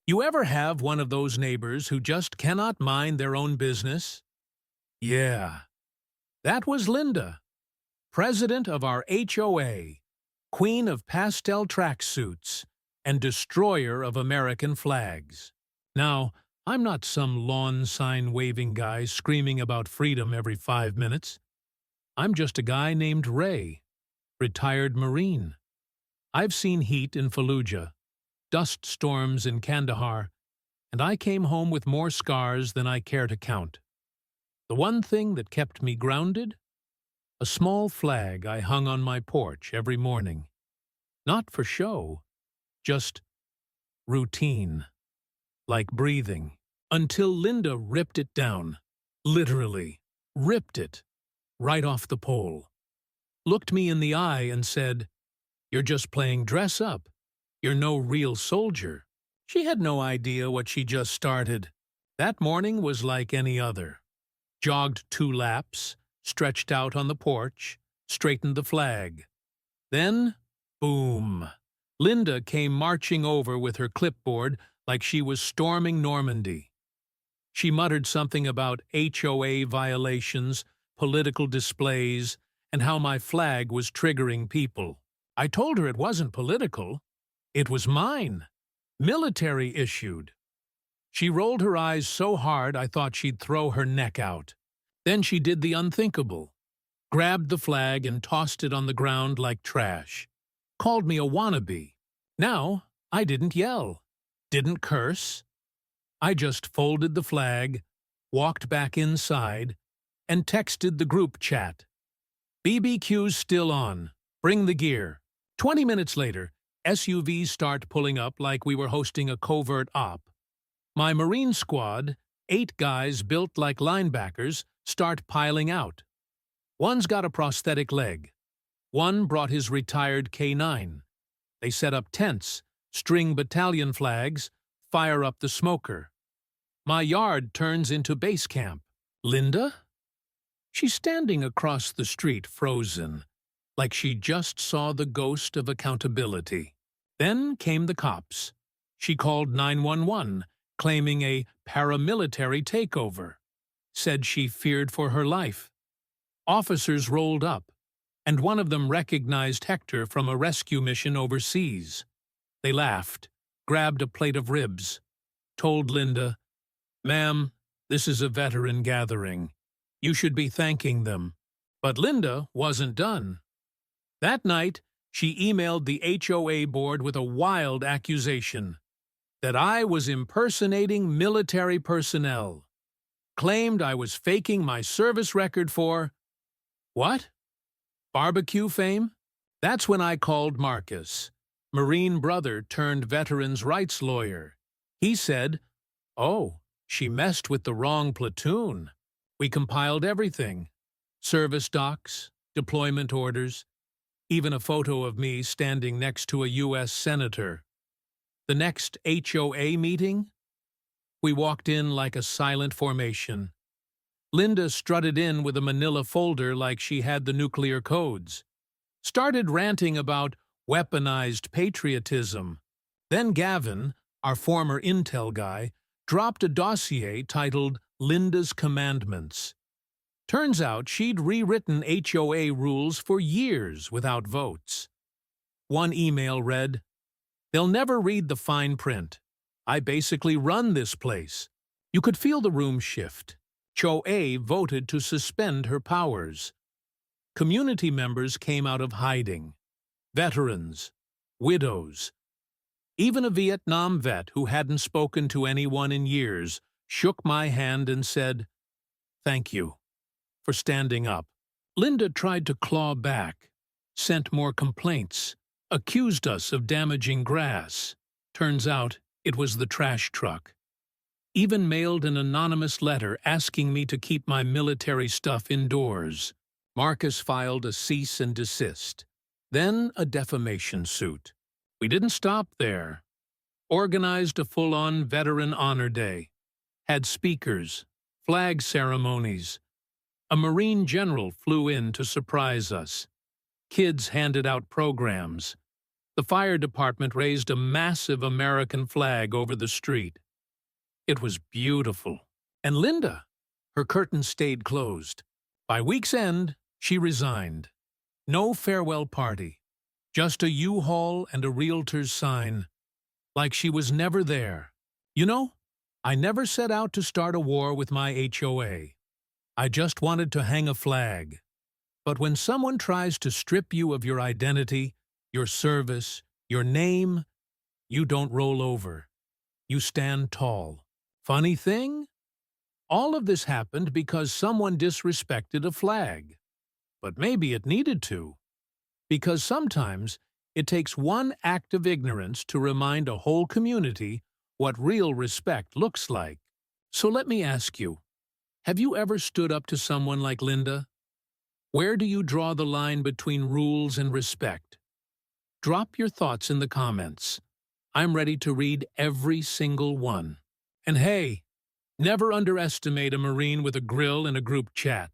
You ever have one of those neighbors who just cannot mind their own business? Yeah, that was Linda, president of our HOA, queen of pastel tracksuits, and destroyer of American flags. Now, I'm not some lawn sign-waving guy screaming about freedom every 5 minutes. I'm just a guy named Ray, retired Marine. I've seen heat in Fallujah, dust storms in Kandahar, and I came home with more scars than I care to count. The one thing that kept me grounded? A small flag I hung on my porch every morning. Not for show, just routine, like breathing, until Linda ripped it down. Literally, ripped it, right off the pole. Looked me in the eye and said, "You're just playing dress up. You're no real soldier." She had no idea what she just started. That morning was like any other. Jogged 2 laps, stretched out on the porch, straightened the flag. Then, boom! Linda came marching over with her clipboard like she was storming Normandy. She muttered something about HOA violations, political displays, and how my flag was triggering people. I told her it wasn't political. It was mine. Military issued. She rolled her eyes so hard I thought she'd throw her neck out. Then she did the unthinkable. Grabbed the flag and tossed it on the ground like trash. Called me a wannabe. Now, I didn't yell. Didn't curse. I just folded the flag, walked back inside, and texted the group chat. "BBQ's still on. Bring the gear." 20 minutes later, SUVs start pulling up like we were hosting a covert op. My Marine squad, 8 guys built like linebackers, start piling out. One's got a prosthetic leg. One brought his retired K9. They set up tents, string battalion flags, fire up the smoker. My yard turns into base camp. Linda? She's standing across the street, frozen, like she just saw the ghost of accountability. Then came the cops. She called 911, claiming a paramilitary takeover. Said she feared for her life. Officers rolled up, and one of them recognized Hector from a rescue mission overseas. They laughed, grabbed a plate of ribs, told Linda, "Ma'am, this is a veteran gathering. You should be thanking them." But Linda wasn't done. That night, she emailed the HOA board with a wild accusation that I was impersonating military personnel. Claimed I was faking my service record for, what? Barbecue fame? That's when I called Marcus, Marine brother turned veterans' rights lawyer. He said, "Oh, she messed with the wrong platoon. We compiled everything. Service docs, deployment orders, even a photo of me standing next to a U.S. senator." The next HOA meeting? We walked in like a silent formation. Linda strutted in with a manila folder like she had the nuclear codes. Started ranting about weaponized patriotism. Then Gavin, our former intel guy, dropped a dossier titled Linda's Commandments. Turns out she'd rewritten HOA rules for years without votes. One email read, "They'll never read the fine print. I basically run this place." You could feel the room shift. HOA voted to suspend her powers. Community members came out of hiding. Veterans, widows. Even a Vietnam vet who hadn't spoken to anyone in years shook my hand and said, "Thank you for standing up." Linda tried to claw back, sent more complaints, accused us of damaging grass. Turns out it was the trash truck. Even mailed an anonymous letter asking me to keep my military stuff indoors. Marcus filed a cease and desist, then a defamation suit. We didn't stop there. Organized a full-on Veteran Honor Day. Had speakers, flag ceremonies. A Marine general flew in to surprise us. Kids handed out programs. The fire department raised a massive American flag over the street. It was beautiful. And Linda, her curtains stayed closed. By week's end, she resigned. No farewell party, just a U-Haul and a realtor's sign, like she was never there. You know, I never set out to start a war with my HOA. I just wanted to hang a flag. But when someone tries to strip you of your identity, your service, your name, you don't roll over. You stand tall. Funny thing? All of this happened because someone disrespected a flag. But maybe it needed to. Because sometimes it takes one act of ignorance to remind a whole community what real respect looks like. So let me ask you, have you ever stood up to someone like Linda? Where do you draw the line between rules and respect? Drop your thoughts in the comments. I'm ready to read every single one. And hey, never underestimate a Marine with a grill in a group chat.